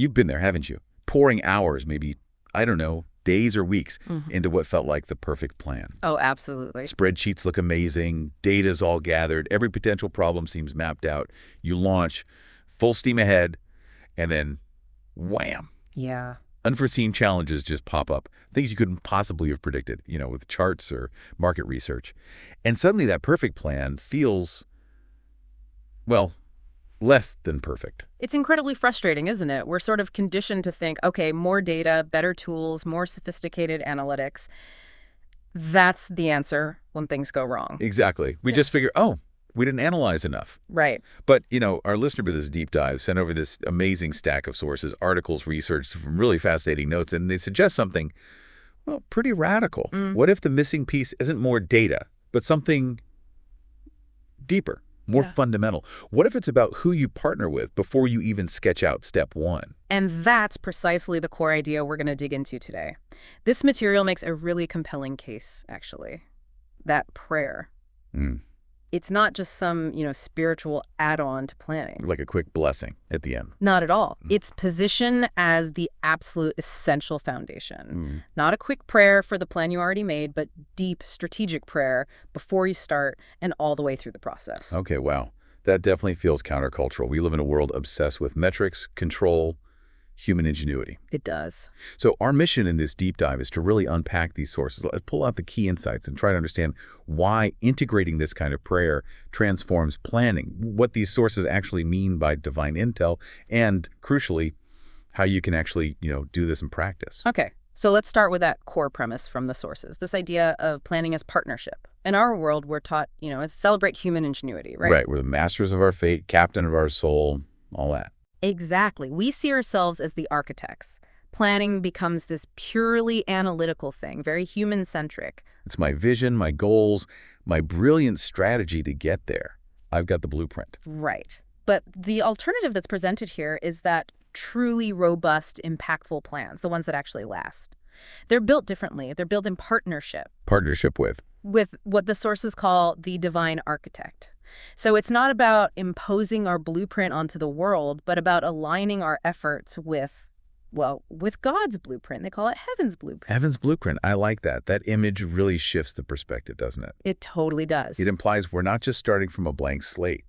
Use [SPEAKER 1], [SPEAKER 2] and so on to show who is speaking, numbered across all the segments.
[SPEAKER 1] You've been there, haven't you? Pouring hours, maybe, I don't know, days or weeks into what felt like the perfect plan.
[SPEAKER 2] Oh, absolutely.
[SPEAKER 1] Spreadsheets look amazing. Data's all gathered. Every potential problem seems mapped out. You launch, full steam ahead, and then wham.
[SPEAKER 2] Yeah.
[SPEAKER 1] Unforeseen challenges just pop up, things you couldn't possibly have predicted, with charts or market research. And suddenly that perfect plan feels, well, less than perfect.
[SPEAKER 2] It's incredibly frustrating, isn't it? We're sort of conditioned to think, okay, more data, better tools, more sophisticated analytics. That's the answer when things go wrong.
[SPEAKER 1] Exactly. We just figure, oh, we didn't analyze enough.
[SPEAKER 2] Right.
[SPEAKER 1] But, our listener for this deep dive sent over this amazing stack of sources, articles, research, some really fascinating notes, and they suggest something, well, pretty radical. What if the missing piece isn't more data, but something deeper? More fundamental. What if it's about who you partner with before you even sketch out step one?
[SPEAKER 2] And that's precisely the core idea we're going to dig into today. This material makes a really compelling case, actually. That prayer. It's not just some, spiritual add-on to planning.
[SPEAKER 1] Like a quick blessing at the end.
[SPEAKER 2] Not at all. It's positioned as the absolute essential foundation. Not a quick prayer for the plan you already made, but deep strategic prayer before you start and all the way through the process.
[SPEAKER 1] Okay, wow. That definitely feels countercultural. We live in a world obsessed with metrics, control, human ingenuity.
[SPEAKER 2] It does.
[SPEAKER 1] So our mission in this deep dive is to really unpack these sources, pull out the key insights, and try to understand why integrating this kind of prayer transforms planning, what these sources actually mean by divine intel, and, crucially, how you can actually, do this in practice.
[SPEAKER 2] Okay, so let's start with that core premise from the sources, this idea of planning as partnership. In our world, we're taught, celebrate human ingenuity, right?
[SPEAKER 1] Right, we're the masters of our fate, captain of our soul, all that.
[SPEAKER 2] Exactly. We see ourselves as the architects. Planning becomes this purely analytical thing, very human-centric.
[SPEAKER 1] It's my vision, my goals, my brilliant strategy to get there. I've got the blueprint.
[SPEAKER 2] Right. But the alternative that's presented here is that truly robust, impactful plans, the ones that actually last. They're built differently. They're built in partnership.
[SPEAKER 1] Partnership with?
[SPEAKER 2] With what the sources call the divine architect. So it's not about imposing our blueprint onto the world, but about aligning our efforts with God's blueprint. They call it heaven's blueprint.
[SPEAKER 1] Heaven's blueprint. I like that. That image really shifts the perspective, doesn't it?
[SPEAKER 2] It totally does.
[SPEAKER 1] It implies we're not just starting from a blank slate.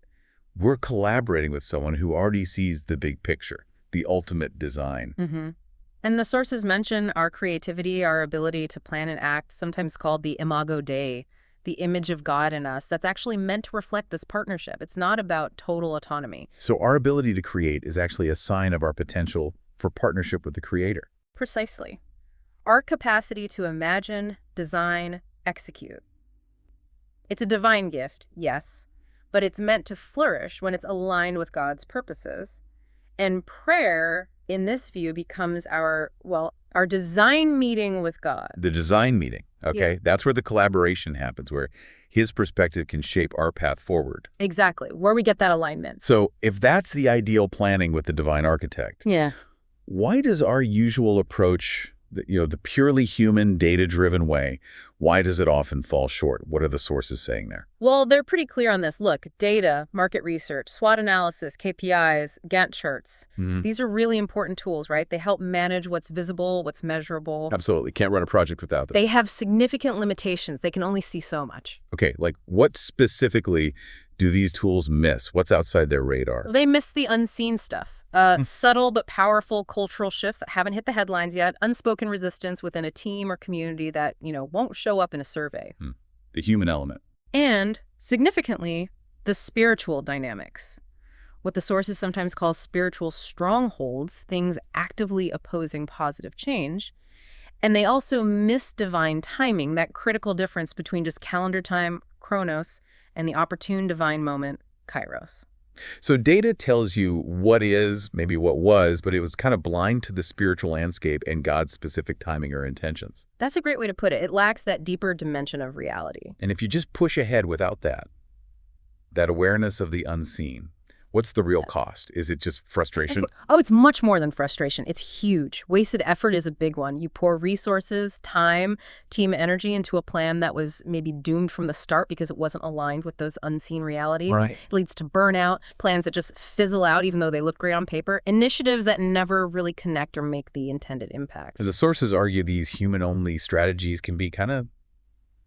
[SPEAKER 1] We're collaborating with someone who already sees the big picture, the ultimate design.
[SPEAKER 2] And the sources mention our creativity, our ability to plan and act, sometimes called the imago Dei, the image of God in us that's actually meant to reflect this partnership. It's not about total autonomy.
[SPEAKER 1] So our ability to create is actually a sign of our potential for partnership with the Creator.
[SPEAKER 2] Precisely. Our capacity to imagine, design, execute. It's a divine gift, yes, but it's meant to flourish when it's aligned with God's purposes. And prayer, in this view, becomes our design meeting with God.
[SPEAKER 1] The design meeting. Okay, that's where the collaboration happens, where his perspective can shape our path forward.
[SPEAKER 2] Exactly, where we get that alignment.
[SPEAKER 1] So if that's the ideal planning with the divine architect, why does our usual approach, the purely human, data-driven way, why does it often fall short? What are the sources saying there?
[SPEAKER 2] Well, they're pretty clear on this. Look, data, market research, SWOT analysis, KPIs, Gantt charts. These are really important tools, right? They help manage what's visible, what's measurable.
[SPEAKER 1] Absolutely. Can't run a project without them.
[SPEAKER 2] They have significant limitations. They can only see so much.
[SPEAKER 1] Okay, like what specifically do these tools miss? What's outside their radar?
[SPEAKER 2] They miss the unseen stuff. Subtle but powerful cultural shifts that haven't hit the headlines yet, unspoken resistance within a team or community that, won't show up in a survey.
[SPEAKER 1] The human element.
[SPEAKER 2] And, significantly, the spiritual dynamics. What the sources sometimes call spiritual strongholds, things actively opposing positive change. And they also miss divine timing, that critical difference between just calendar time, chronos, and the opportune divine moment, kairos.
[SPEAKER 1] So data tells you what is, maybe what was, but it was kind of blind to the spiritual landscape and God's specific timing or intentions.
[SPEAKER 2] That's a great way to put it. It lacks that deeper dimension of reality.
[SPEAKER 1] And if you just push ahead without that awareness of the unseen, What's the real cost? Is it just frustration?
[SPEAKER 2] Oh, it's much more than frustration. It's huge. Wasted effort is a big one. You pour resources, time, team energy into a plan that was maybe doomed from the start because it wasn't aligned with those unseen realities.
[SPEAKER 1] Right.
[SPEAKER 2] It leads to burnout, plans that just fizzle out even though they look great on paper, initiatives that never really connect or make the intended impact.
[SPEAKER 1] The sources argue these human-only strategies can be kind of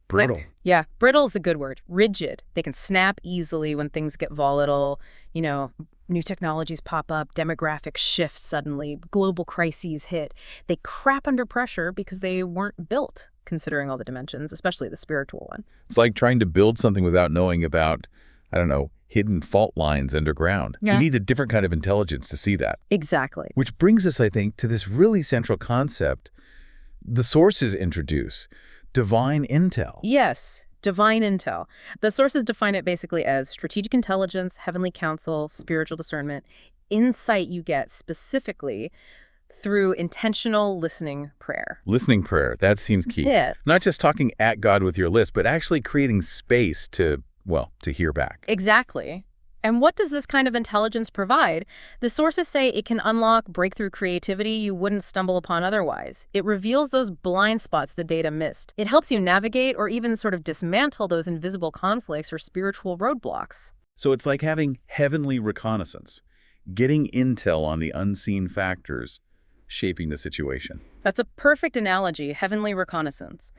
[SPEAKER 1] brittle.
[SPEAKER 2] Yeah, brittle is a good word. Rigid. They can snap easily when things get volatile. New technologies pop up, demographic shifts suddenly, global crises hit. They crap under pressure because they weren't built, considering all the dimensions, especially the spiritual one.
[SPEAKER 1] It's like trying to build something without knowing about, I don't know, hidden fault lines underground.
[SPEAKER 2] Yeah.
[SPEAKER 1] You need a different kind of intelligence to see that.
[SPEAKER 2] Exactly.
[SPEAKER 1] Which brings us, I think, to this really central concept the sources introduce, divine intel.
[SPEAKER 2] Yes, divine intel. The sources define it basically as strategic intelligence, heavenly counsel, spiritual discernment, insight you get specifically through intentional listening prayer.
[SPEAKER 1] Listening prayer, that seems key.
[SPEAKER 2] Yeah.
[SPEAKER 1] Not just talking at God with your list, but actually creating space to hear back.
[SPEAKER 2] Exactly. And what does this kind of intelligence provide? The sources say it can unlock breakthrough creativity you wouldn't stumble upon otherwise. It reveals those blind spots the data missed. It helps you navigate or even sort of dismantle those invisible conflicts or spiritual roadblocks.
[SPEAKER 1] So it's like having heavenly reconnaissance, getting intel on the unseen factors shaping the situation.
[SPEAKER 2] That's a perfect analogy, heavenly reconnaissance.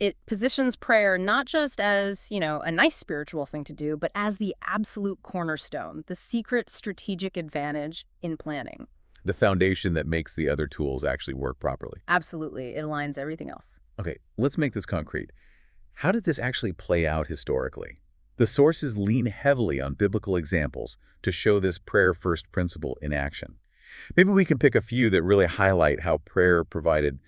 [SPEAKER 2] It positions prayer not just as, a nice spiritual thing to do, but as the absolute cornerstone, the secret strategic advantage in planning.
[SPEAKER 1] The foundation that makes the other tools actually work properly.
[SPEAKER 2] Absolutely. It aligns everything else.
[SPEAKER 1] Okay, let's make this concrete. How did this actually play out historically? The sources lean heavily on biblical examples to show this prayer-first principle in action. Maybe we can pick a few that really highlight how prayer provided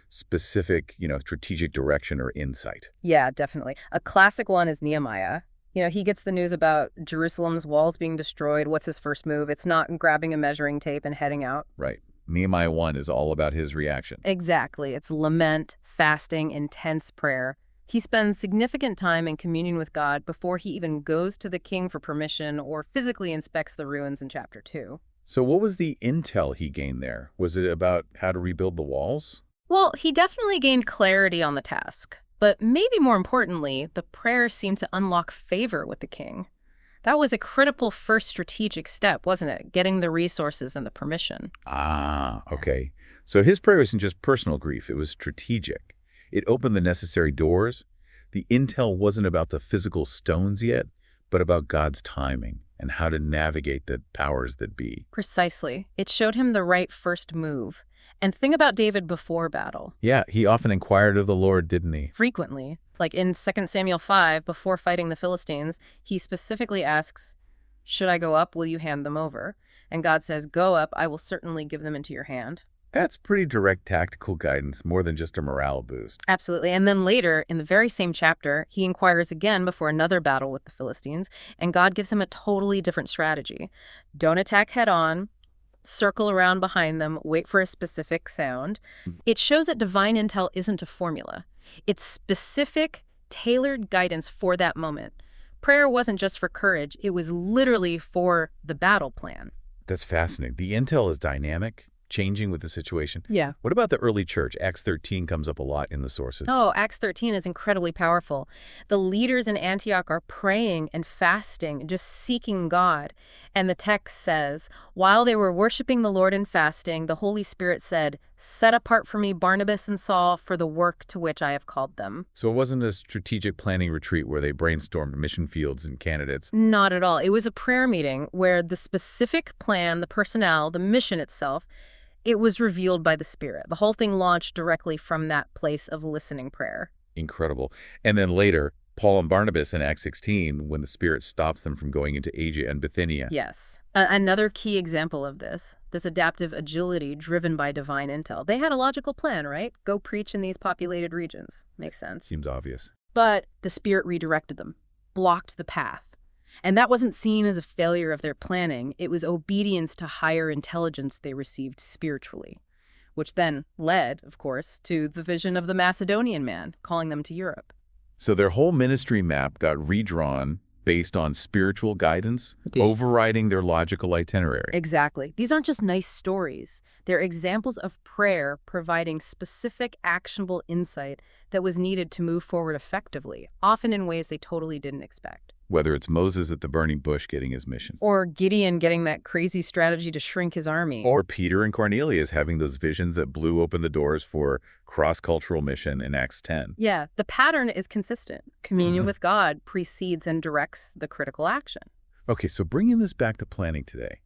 [SPEAKER 1] specific, strategic direction or insight.
[SPEAKER 2] Yeah, definitely. A classic one is Nehemiah. He gets the news about Jerusalem's walls being destroyed. What's his first move? It's not grabbing a measuring tape and heading out.
[SPEAKER 1] Right. Nehemiah 1 is all about his reaction.
[SPEAKER 2] Exactly. It's lament, fasting, intense prayer. He spends significant time in communion with God before he even goes to the king for permission or physically inspects the ruins in chapter 2.
[SPEAKER 1] So what was the intel he gained there? Was it about how to rebuild the walls?
[SPEAKER 2] Well, he definitely gained clarity on the task. But maybe more importantly, the prayer seemed to unlock favor with the king. That was a critical first strategic step, wasn't it? Getting the resources and the permission.
[SPEAKER 1] Ah, okay. So his prayer wasn't just personal grief, it was strategic. It opened the necessary doors. The intel wasn't about the physical stones yet, but about God's timing and how to navigate the powers that be.
[SPEAKER 2] Precisely. It showed him the right first move. And think about David before battle.
[SPEAKER 1] Yeah, he often inquired of the Lord, didn't he?
[SPEAKER 2] Frequently. Like in 2 Samuel 5, before fighting the Philistines, he specifically asks, "Should I go up? Will you hand them over?" And God says, "Go up. I will certainly give them into your hand."
[SPEAKER 1] That's pretty direct tactical guidance, more than just a morale boost.
[SPEAKER 2] Absolutely. And then later, in the very same chapter, he inquires again before another battle with the Philistines, and God gives him a totally different strategy. Don't attack head on. Circle around behind them, wait for a specific sound. It shows that divine intel isn't a formula. It's specific, tailored guidance for that moment. Prayer wasn't just for courage. It was literally for the battle plan.
[SPEAKER 1] That's fascinating. The intel is dynamic, changing with the situation.
[SPEAKER 2] Yeah.
[SPEAKER 1] What about the early church? Acts 13 comes up a lot in the sources.
[SPEAKER 2] Oh, Acts 13 is incredibly powerful. The leaders in Antioch are praying and fasting, just seeking God. And the text says, while they were worshiping the Lord and fasting, the Holy Spirit said, "Set apart for me Barnabas and Saul for the work to which I have called them."
[SPEAKER 1] So it wasn't a strategic planning retreat where they brainstormed mission fields and candidates.
[SPEAKER 2] Not at all. It was a prayer meeting where the specific plan, the personnel, the mission itself, it was revealed by the Spirit. The whole thing launched directly from that place of listening prayer.
[SPEAKER 1] Incredible. And then later, Paul and Barnabas in Acts 16, when the Spirit stops them from going into Asia and Bithynia.
[SPEAKER 2] Yes. Another key example of this adaptive agility driven by divine intel. They had a logical plan, right? Go preach in these populated regions. Makes sense.
[SPEAKER 1] Seems obvious.
[SPEAKER 2] But the Spirit redirected them, blocked the path. And that wasn't seen as a failure of their planning. It was obedience to higher intelligence they received spiritually, which then led, of course, to the vision of the Macedonian man calling them to Europe.
[SPEAKER 1] So their whole ministry map got redrawn based on spiritual guidance,
[SPEAKER 2] Yes.
[SPEAKER 1] overriding their logical itinerary.
[SPEAKER 2] Exactly. These aren't just nice stories. They're examples of prayer providing specific, actionable insight that was needed to move forward effectively, often in ways they totally didn't expect.
[SPEAKER 1] Whether it's Moses at the burning bush getting his mission,
[SPEAKER 2] Or Gideon getting that crazy strategy to shrink his army.
[SPEAKER 1] or Peter and Cornelius having those visions that blew open the doors for cross-cultural mission in Acts 10.
[SPEAKER 2] Yeah, the pattern is consistent. Communion with God precedes and directs the critical action.
[SPEAKER 1] Okay, so bringing this back to planning today,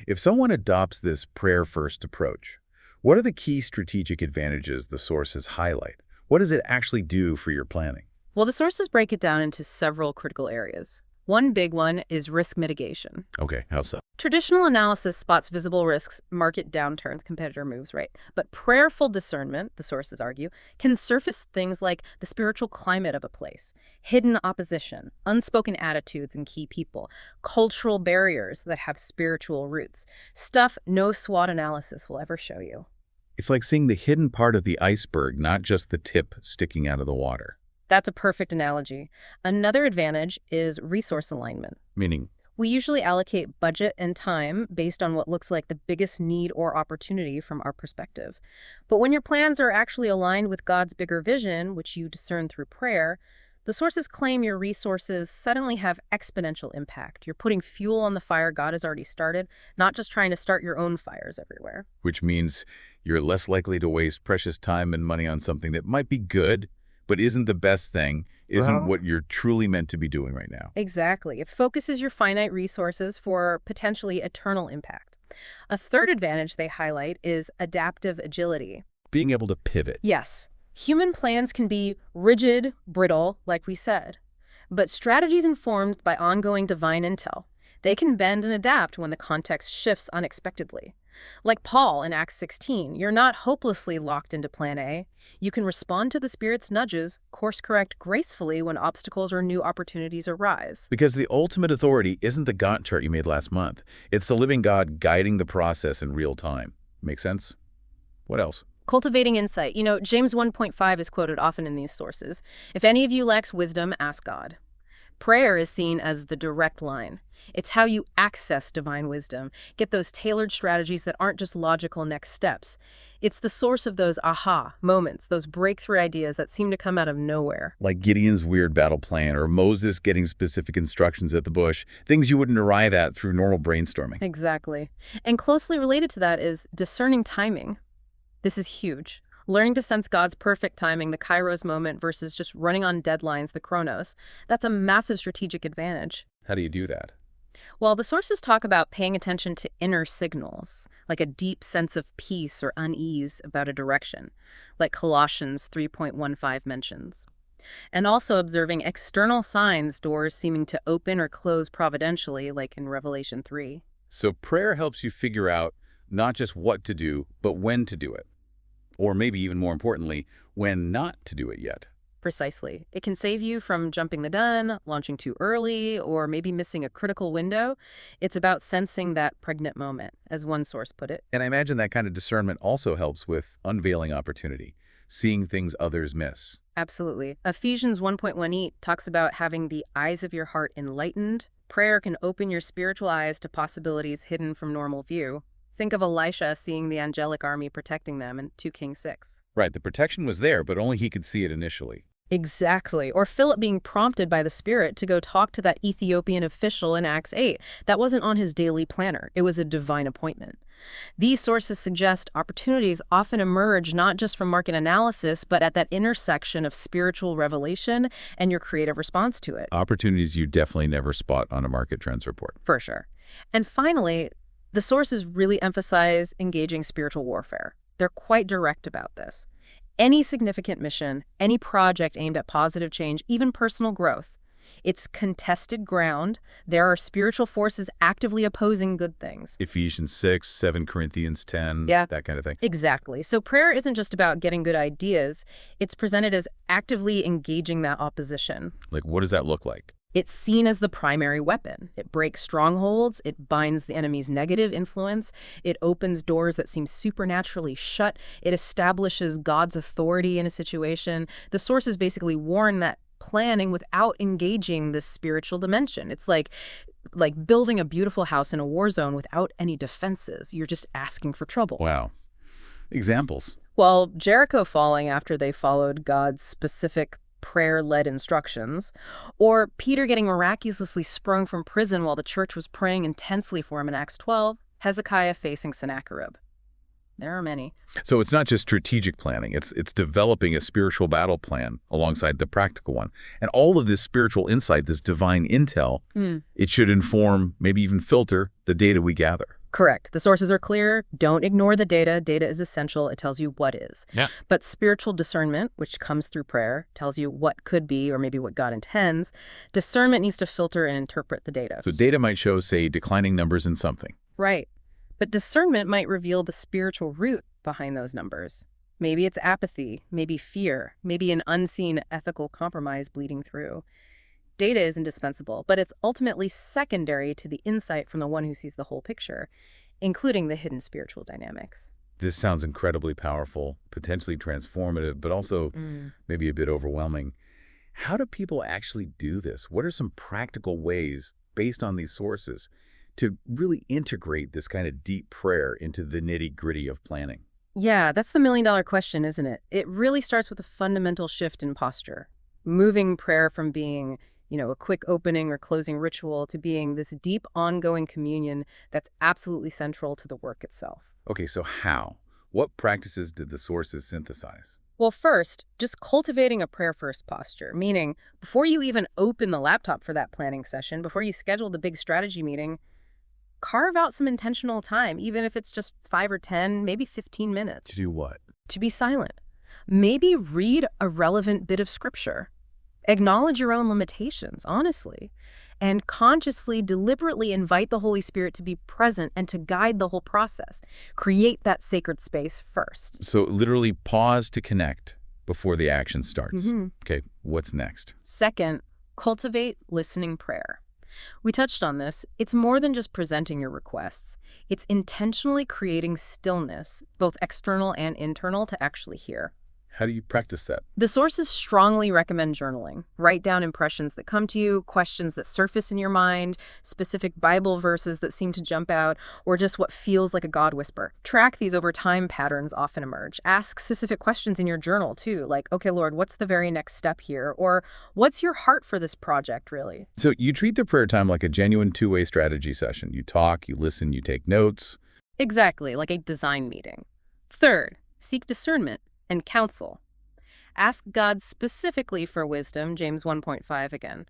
[SPEAKER 1] if someone adopts this prayer-first approach, what are the key strategic advantages the sources highlight? What does it actually do for your planning?
[SPEAKER 2] Well, the sources break it down into several critical areas. One big one is risk mitigation.
[SPEAKER 1] Okay, how so?
[SPEAKER 2] Traditional analysis spots visible risks, market downturns, competitor moves, right? But prayerful discernment, the sources argue, can surface things like the spiritual climate of a place, hidden opposition, unspoken attitudes in key people, cultural barriers that have spiritual roots, stuff no SWOT analysis will ever show you.
[SPEAKER 1] It's like seeing the hidden part of the iceberg, not just the tip sticking out of the water.
[SPEAKER 2] That's a perfect analogy. Another advantage is resource alignment.
[SPEAKER 1] Meaning,
[SPEAKER 2] We usually allocate budget and time based on what looks like the biggest need or opportunity from our perspective. But when your plans are actually aligned with God's bigger vision, which you discern through prayer, the sources claim your resources suddenly have exponential impact. You're putting fuel on the fire God has already started, not just trying to start your own fires everywhere.
[SPEAKER 1] which means you're less likely to waste precious time and money on something that might be good, but isn't the best thing, isn't what you're truly meant to be doing right now.
[SPEAKER 2] Exactly. It focuses your finite resources for potentially eternal impact. A third advantage they highlight is adaptive agility.
[SPEAKER 1] Being able to pivot.
[SPEAKER 2] Yes, human plans can be rigid, brittle, like we said, but strategies informed by ongoing divine intel. They can bend and adapt when the context shifts unexpectedly. Like Paul in Acts 16, you're not hopelessly locked into plan A. You can respond to the Spirit's nudges, course correct gracefully when obstacles or new opportunities arise.
[SPEAKER 1] Because the ultimate authority isn't the Gantt chart you made last month. It's the living God guiding the process in real time. Make sense? What else?
[SPEAKER 2] Cultivating insight. You know, James 1.5 is quoted often in these sources. If any of you lacks wisdom, ask God. Prayer is seen as the direct line. It's how you access divine wisdom, get those tailored strategies that aren't just logical next steps. It's the source of those aha moments, those breakthrough ideas that seem to come out of nowhere.
[SPEAKER 1] Like Gideon's weird battle plan or Moses getting specific instructions at the bush, things you wouldn't arrive at through normal brainstorming.
[SPEAKER 2] Exactly. And closely related to that is discerning timing. This is huge. Learning to sense God's perfect timing, the kairos moment, versus just running on deadlines, the chronos. That's a massive strategic advantage.
[SPEAKER 1] How do you do that?
[SPEAKER 2] Well, the sources talk about paying attention to inner signals, like a deep sense of peace or unease about a direction, like Colossians 3.15 mentions. And also observing external signs, doors seeming to open or close providentially, like in Revelation 3.
[SPEAKER 1] So prayer helps you figure out not just what to do, but when to do it. Or maybe even more importantly, when not to do it yet.
[SPEAKER 2] Precisely. It can save you from jumping the gun, launching too early, or maybe missing a critical window. It's about sensing that pregnant moment, as one source put it.
[SPEAKER 1] And I imagine that kind of discernment also helps with unveiling opportunity, seeing things others miss.
[SPEAKER 2] Absolutely. Ephesians 1.18 talks about having the eyes of your heart enlightened. Prayer can open your spiritual eyes to possibilities hidden from normal view. Think of Elisha seeing the angelic army protecting them in 2 Kings 6.
[SPEAKER 1] Right, the protection was there, but only he could see it initially.
[SPEAKER 2] Exactly. Or Philip being prompted by the Spirit to go talk to that Ethiopian official in Acts 8. That wasn't on his daily planner. It was a divine appointment. These sources suggest opportunities often emerge not just from market analysis, but at that intersection of spiritual revelation and your creative response to it.
[SPEAKER 1] Opportunities you definitely never spot on a market trends report.
[SPEAKER 2] For sure. And finally, the sources really emphasize engaging spiritual warfare. They're quite direct about this. Any significant mission, any project aimed at positive change, even personal growth, it's contested ground. There are spiritual forces actively opposing good things.
[SPEAKER 1] Ephesians 6, 7 Corinthians 10,
[SPEAKER 2] Yeah.
[SPEAKER 1] that kind of thing.
[SPEAKER 2] Exactly. So prayer isn't just about getting good ideas. It's presented as actively engaging that opposition.
[SPEAKER 1] Like, what does that look like?
[SPEAKER 2] It's seen as the primary weapon. It breaks strongholds, it binds the enemy's negative influence, it opens doors that seem supernaturally shut, it establishes God's authority in a situation. The sources basically warn that planning without engaging this spiritual dimension. It's like building a beautiful house in a war zone without any defenses. You're just asking for trouble.
[SPEAKER 1] Wow. Examples.
[SPEAKER 2] Well, Jericho falling after they followed God's specific prayer-led instructions, or Peter getting miraculously sprung from prison while the church was praying intensely for him in Acts 12, Hezekiah facing Sennacherib. There are many.
[SPEAKER 1] So it's not just strategic planning. It's developing a spiritual battle plan alongside the practical one. And all of this spiritual insight, this divine intel, it should inform, maybe even filter, the data we gather.
[SPEAKER 2] Correct. The sources are clear. Don't ignore the data. Data is essential. It tells you what is.
[SPEAKER 1] Yeah.
[SPEAKER 2] But spiritual discernment, which comes through prayer, tells you what could be or maybe what God intends. Discernment needs to filter and interpret the data.
[SPEAKER 1] So data might show, say, declining numbers in something.
[SPEAKER 2] Right. But discernment might reveal the spiritual root behind those numbers. Maybe it's apathy, maybe fear, maybe an unseen ethical compromise bleeding through. Data is indispensable, but it's ultimately secondary to the insight from the one who sees the whole picture, including the hidden spiritual dynamics.
[SPEAKER 1] This sounds incredibly powerful, potentially transformative, but also maybe a bit overwhelming. How do people actually do this? What are some practical ways, based on these sources, to really integrate this kind of deep prayer into the nitty-gritty of planning?
[SPEAKER 2] Yeah, that's the million-dollar question, isn't it? It really starts with a fundamental shift in posture, moving prayer from being a quick opening or closing ritual to being this deep ongoing communion that's absolutely central to the work itself.
[SPEAKER 1] Okay, so how? What practices did the sources synthesize?
[SPEAKER 2] Well, first, just cultivating a prayer-first posture, meaning before you even open the laptop for that planning session, before you schedule the big strategy meeting, carve out some intentional time, even if it's just 5 or 10, maybe 15 minutes.
[SPEAKER 1] To do what?
[SPEAKER 2] To be silent. Maybe read a relevant bit of scripture. Acknowledge your own limitations, honestly, and consciously, deliberately invite the Holy Spirit to be present and to guide the whole process. Create that sacred space first.
[SPEAKER 1] So literally pause to connect before the action starts. Okay, what's next?
[SPEAKER 2] Second, cultivate listening prayer. We touched on this. It's more than just presenting your requests. It's intentionally creating stillness, both external and internal, to actually hear.
[SPEAKER 1] How do you practice that?
[SPEAKER 2] The sources strongly recommend journaling. Write down impressions that come to you, questions that surface in your mind, specific Bible verses that seem to jump out, or just what feels like a God whisper. Track these over time. Patterns often emerge. Ask specific questions in your journal, too, like, okay, Lord, what's the very next step here? Or what's your heart for this project, really?
[SPEAKER 1] So you treat the prayer time like a genuine two-way strategy session. You talk, you listen, you take notes.
[SPEAKER 2] Exactly, like a design meeting. Third, seek discernment and counsel. Ask God specifically for wisdom, James 1.5 again.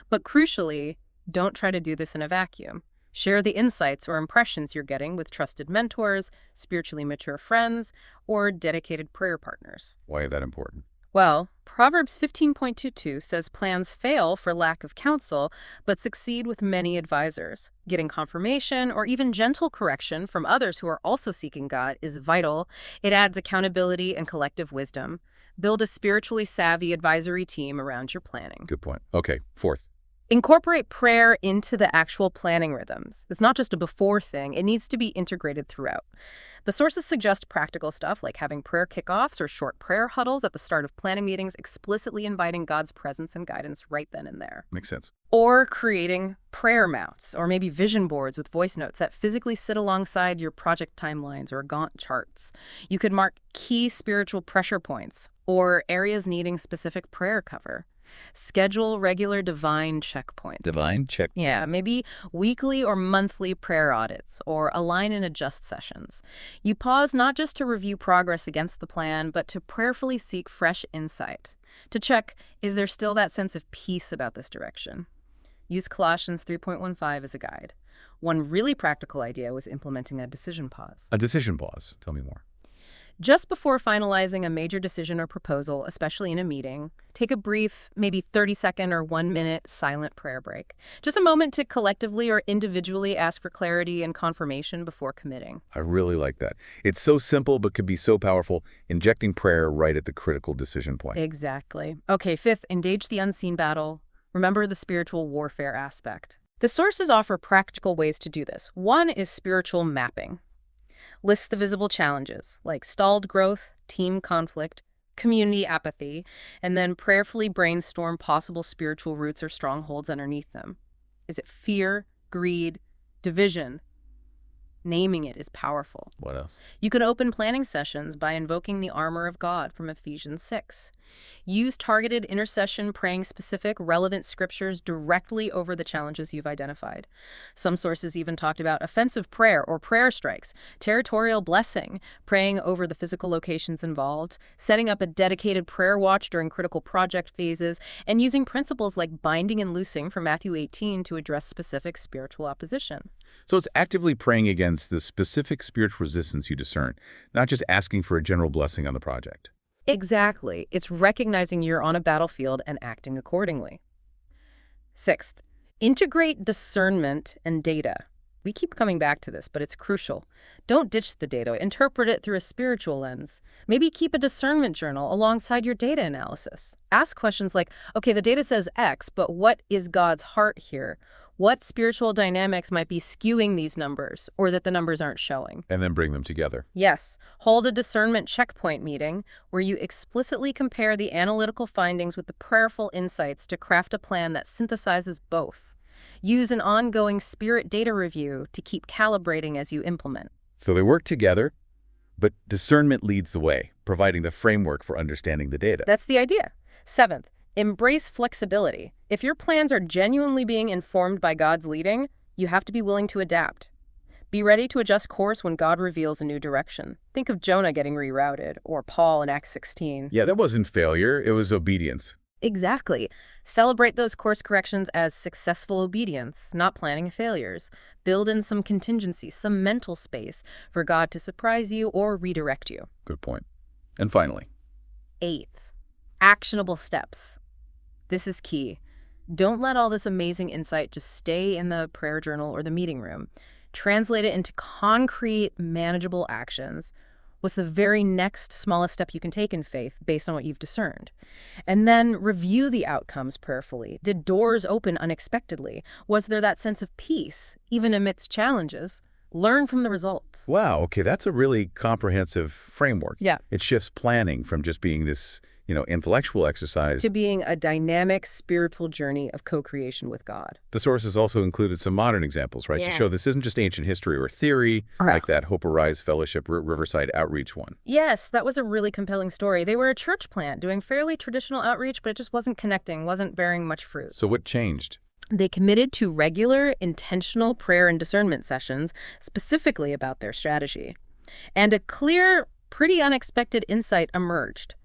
[SPEAKER 2] But crucially, don't try to do this in a vacuum. Share the insights or impressions you're getting with trusted mentors, spiritually mature friends, or dedicated prayer partners.
[SPEAKER 1] Why is that important?
[SPEAKER 2] Well, Proverbs 15.22 says plans fail for lack of counsel, but succeed with many advisors. Getting confirmation or even gentle correction from others who are also seeking God is vital. It adds accountability and collective wisdom. Build a spiritually savvy advisory team around your planning.
[SPEAKER 1] Good point. Okay, fourth.
[SPEAKER 2] Incorporate prayer into the actual planning rhythms. It's not just a before thing. It needs to be integrated throughout. The sources suggest practical stuff like having prayer kickoffs or short prayer huddles at the start of planning meetings, explicitly inviting God's presence and guidance right then and there.
[SPEAKER 1] Makes sense.
[SPEAKER 2] Or creating prayer mounts or maybe vision boards with voice notes that physically sit alongside your project timelines or Gantt charts. You could mark key spiritual pressure points or areas needing specific prayer cover. Schedule regular divine checkpoints.
[SPEAKER 1] Divine check.
[SPEAKER 2] Yeah, maybe weekly or monthly prayer audits or align and adjust sessions. You pause not just to review progress against the plan, but to prayerfully seek fresh insight. To check, is there still that sense of peace about this direction? Use Colossians 3.15 as a guide. One really practical idea was implementing a decision pause.
[SPEAKER 1] A decision pause. Tell me more.
[SPEAKER 2] Just before finalizing a major decision or proposal, especially in a meeting, take a brief, maybe 30-second or 1-minute silent prayer break. Just a moment to collectively or individually ask for clarity and confirmation before committing.
[SPEAKER 1] I really like that. It's so simple but could be so powerful, injecting prayer right at the critical decision point.
[SPEAKER 2] Exactly. Okay, fifth, engage the unseen battle. Remember the spiritual warfare aspect. The sources offer practical ways to do this. One is spiritual mapping. List the visible challenges, like stalled growth, team conflict, community apathy, and then prayerfully brainstorm possible spiritual roots or strongholds underneath them. Is it fear, greed, division? Naming it is powerful.
[SPEAKER 1] What else?
[SPEAKER 2] You can open planning sessions by invoking the armor of God from Ephesians 6. Use targeted intercession, praying specific, relevant scriptures directly over the challenges you've identified. Some sources even talked about offensive prayer or prayer strikes, territorial blessing, praying over the physical locations involved, setting up a dedicated prayer watch during critical project phases, and using principles like binding and loosing from Matthew 18 to address specific spiritual opposition.
[SPEAKER 1] So it's actively praying against the specific spiritual resistance you discern, not just asking for a general blessing on the project.
[SPEAKER 2] Exactly. It's recognizing you're on a battlefield and acting accordingly. Sixth, integrate discernment and data. We keep coming back to this, but it's crucial. Don't ditch the data. Interpret it through a spiritual lens. Maybe keep a discernment journal alongside your data analysis. Ask questions like, okay, the data says X, but what is God's heart here? What spiritual dynamics might be skewing these numbers, or that the numbers aren't showing?
[SPEAKER 1] And then bring them together.
[SPEAKER 2] Yes. Hold a discernment checkpoint meeting where you explicitly compare the analytical findings with the prayerful insights to craft a plan that synthesizes both. Use an ongoing spirit data review to keep calibrating as you implement.
[SPEAKER 1] So they work together, but discernment leads the way, providing the framework for understanding the data.
[SPEAKER 2] That's the idea. Seventh, embrace flexibility. If your plans are genuinely being informed by God's leading, you have to be willing to adapt. Be ready to adjust course when God reveals a new direction. Think of Jonah getting rerouted, or Paul in Acts 16.
[SPEAKER 1] Yeah, that wasn't failure. It was obedience.
[SPEAKER 2] Exactly. Celebrate those course corrections as successful obedience, not planning failures. Build in some contingency, some mental space for God to surprise you or redirect you.
[SPEAKER 1] Good point. And finally,
[SPEAKER 2] Eighth, actionable steps. This is key. Don't let all this amazing insight just stay in the prayer journal or the meeting room. Translate it into concrete, manageable actions. What's the very next smallest step you can take in faith based on what you've discerned? And then review the outcomes prayerfully. Did doors open unexpectedly? Was there that sense of peace, even amidst challenges? Learn from the results.
[SPEAKER 1] wow, okay, that's a really comprehensive framework.
[SPEAKER 2] Yeah.
[SPEAKER 1] It shifts planning from just being this, intellectual exercise.
[SPEAKER 2] To being a dynamic spiritual journey of co-creation with God.
[SPEAKER 1] The sources also included some modern examples, right, to
[SPEAKER 2] Yeah.
[SPEAKER 1] show this isn't just ancient history or theory,
[SPEAKER 2] Right.
[SPEAKER 1] like that Hope Arise Fellowship Riverside Outreach one.
[SPEAKER 2] Yes, that was a really compelling story. They were a church plant doing fairly traditional outreach, but it just wasn't connecting, wasn't bearing much fruit.
[SPEAKER 1] So what changed?
[SPEAKER 2] They committed to regular, intentional prayer and discernment sessions specifically about their strategy. And a clear, pretty unexpected insight emerged.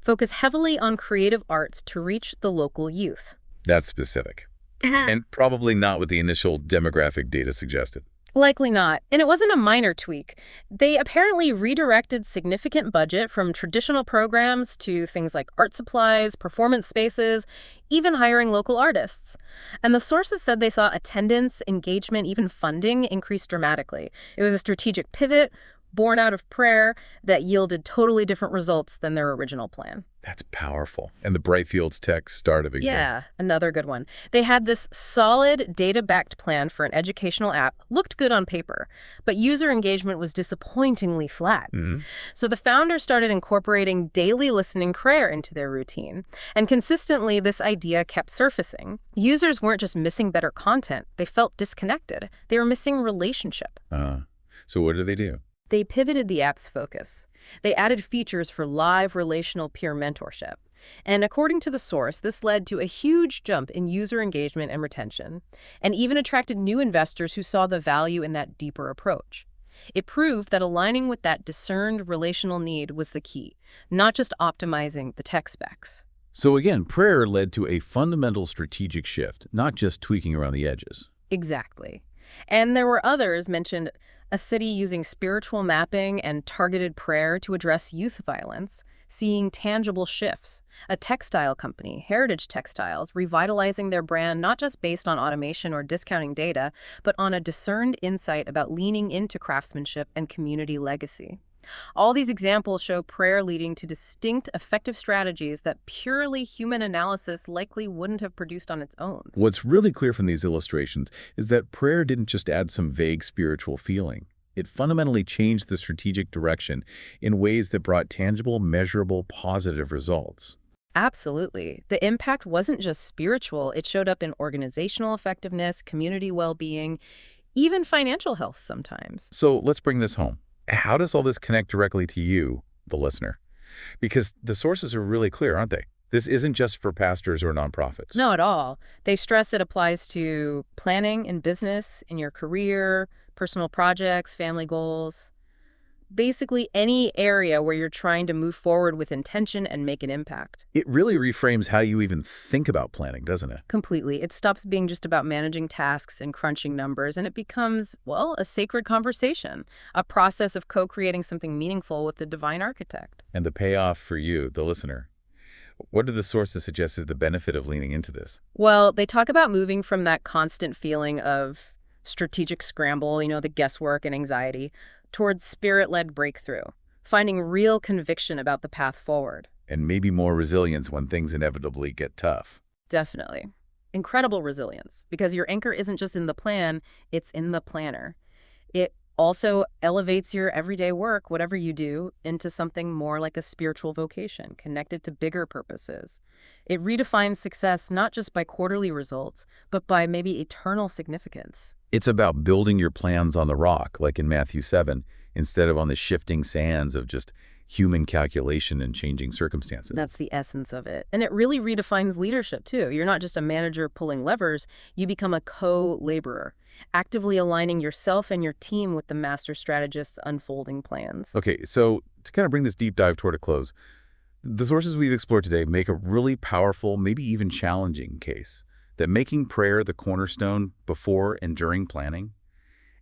[SPEAKER 2] Focus heavily on creative arts to reach the local youth.
[SPEAKER 1] That's specific. And probably not what the initial demographic data suggested.
[SPEAKER 2] Likely not. And it wasn't a minor tweak. They apparently redirected significant budget from traditional programs to things like art supplies, performance spaces, even hiring local artists. And the sources said they saw attendance, engagement, even funding increase dramatically. It was a strategic pivot born out of prayer that yielded totally different results than their original plan.
[SPEAKER 1] That's powerful. And the Brightfields Tech startup example.
[SPEAKER 2] Yeah, another good one. They had this solid data-backed plan for an educational app, looked good on paper, but user engagement was disappointingly flat. So the founders started incorporating daily listening prayer into their routine. And consistently, this idea kept surfacing. Users weren't just missing better content, they felt disconnected. They were missing relationship.
[SPEAKER 1] So what do they do?
[SPEAKER 2] They pivoted the app's focus. They added features for live relational peer mentorship. And according to the source, this led to a huge jump in user engagement and retention, and even attracted new investors who saw the value in that deeper approach. It proved that aligning with that discerned relational need was the key, not just optimizing the tech specs.
[SPEAKER 1] So again, prayer led to a fundamental strategic shift, not just tweaking around the edges.
[SPEAKER 2] Exactly. And there were others mentioned, a city using spiritual mapping and targeted prayer to address youth violence, seeing tangible shifts. A textile company, Heritage Textiles, revitalizing their brand not just based on automation or discounting data, but on a discerned insight about leaning into craftsmanship and community legacy. All these examples show prayer leading to distinct, effective strategies that purely human analysis likely wouldn't have produced on its own.
[SPEAKER 1] What's really clear from these illustrations is that prayer didn't just add some vague spiritual feeling. It fundamentally changed the strategic direction in ways that brought tangible, measurable, positive results.
[SPEAKER 2] Absolutely. The impact wasn't just spiritual, it showed up in organizational effectiveness, community well-being, even financial health sometimes.
[SPEAKER 1] So let's bring this home. How does all this connect directly to you, the listener? Because the sources are really clear, aren't they? This isn't just for pastors or nonprofits.
[SPEAKER 2] No, at all. They stress it applies to planning in business, in your career, personal projects, family goals. Basically, any area where you're trying to move forward with intention and make an impact.
[SPEAKER 1] It really reframes how you even think about planning, doesn't it?
[SPEAKER 2] Completely. It stops being just about managing tasks and crunching numbers, and it becomes, well, a sacred conversation, a process of co-creating something meaningful with the divine architect.
[SPEAKER 1] And the payoff for you, the listener. What do the sources suggest is the benefit of leaning into this?
[SPEAKER 2] Well, they talk about moving from that constant feeling of strategic scramble, the guesswork and anxiety, towards spirit-led breakthrough, finding real conviction about the path forward.
[SPEAKER 1] And maybe more resilience when things inevitably get tough.
[SPEAKER 2] Definitely. Incredible resilience, because your anchor isn't just in the plan, it's in the planner. It also elevates your everyday work, whatever you do, into something more like a spiritual vocation, connected to bigger purposes. It redefines success not just by quarterly results, but by maybe eternal significance.
[SPEAKER 1] It's about building your plans on the rock, like in Matthew 7, instead of on the shifting sands of just human calculation and changing circumstances.
[SPEAKER 2] That's the essence of it. And it really redefines leadership, too. You're not just a manager pulling levers, you become a co-laborer, actively aligning yourself and your team with the master strategist's unfolding plans.
[SPEAKER 1] Okay, so to kind of bring this deep dive toward a close, the sources we've explored today make a really powerful, maybe even challenging case that making prayer the cornerstone before and during planning,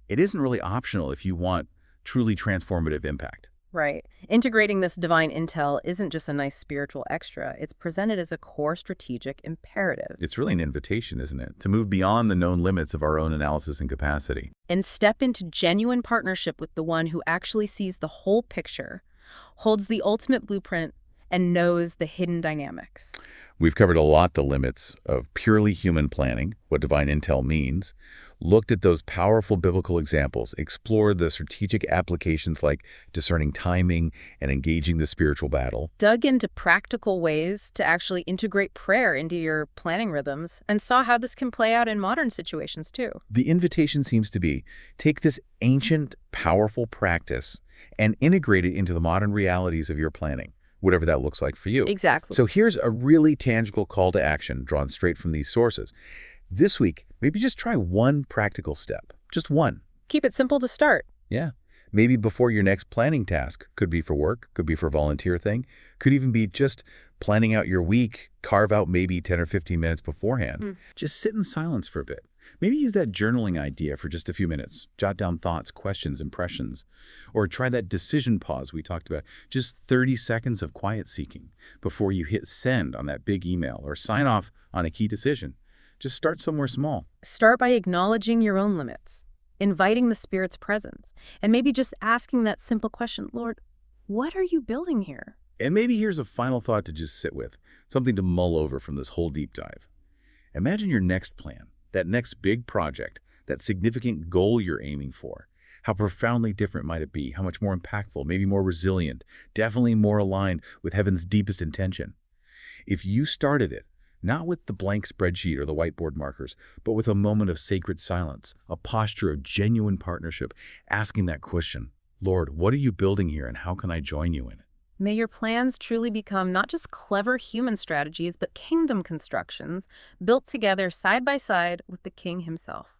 [SPEAKER 1] it isn't really optional if you want truly transformative impact.
[SPEAKER 2] Right. Integrating this divine intel isn't just a nice spiritual extra. It's presented as a core strategic imperative.
[SPEAKER 1] It's really an invitation, isn't it, to move beyond the known limits of our own analysis and capacity.
[SPEAKER 2] And step into genuine partnership with the one who actually sees the whole picture, holds the ultimate blueprint, and knows the hidden dynamics.
[SPEAKER 1] We've covered a lot the limits of purely human planning, what divine intel means, looked at those powerful biblical examples, explored the strategic applications like discerning timing and engaging the spiritual battle,
[SPEAKER 2] Dug into practical ways to actually integrate prayer into your planning rhythms, and saw how this can play out in modern situations too.
[SPEAKER 1] The invitation seems to be, take this ancient, powerful practice and integrate it into the modern realities of your planning, whatever that looks like for you.
[SPEAKER 2] Exactly.
[SPEAKER 1] So here's a really tangible call to action drawn straight from these sources. This week, maybe just try one practical step. Just one.
[SPEAKER 2] Keep it simple to start.
[SPEAKER 1] Yeah. Maybe before your next planning task. Could be for work, could be for a volunteer thing, could even be just planning out your week, carve out maybe 10 or 15 minutes beforehand. Just sit in silence for a bit. Maybe use that journaling idea for just a few minutes. Jot down thoughts, questions, impressions. Or try that decision pause we talked about. Just 30 seconds of quiet seeking before you hit send on that big email or sign off on a key decision. Just start somewhere small.
[SPEAKER 2] Start by acknowledging your own limits, inviting the Spirit's presence, and maybe just asking that simple question, Lord, what are you building here?
[SPEAKER 1] And maybe here's a final thought to just sit with, something to mull over from this whole deep dive. Imagine your next plan, that next big project, that significant goal you're aiming for. How profoundly different might it be? How much more impactful, maybe more resilient, definitely more aligned with heaven's deepest intention? If you started it, not with the blank spreadsheet or the whiteboard markers, but with a moment of sacred silence, a posture of genuine partnership, asking that question, Lord, what are you building here and how can I join you in it?
[SPEAKER 2] May your plans truly become not just clever human strategies, but kingdom constructions built together side by side with the King himself.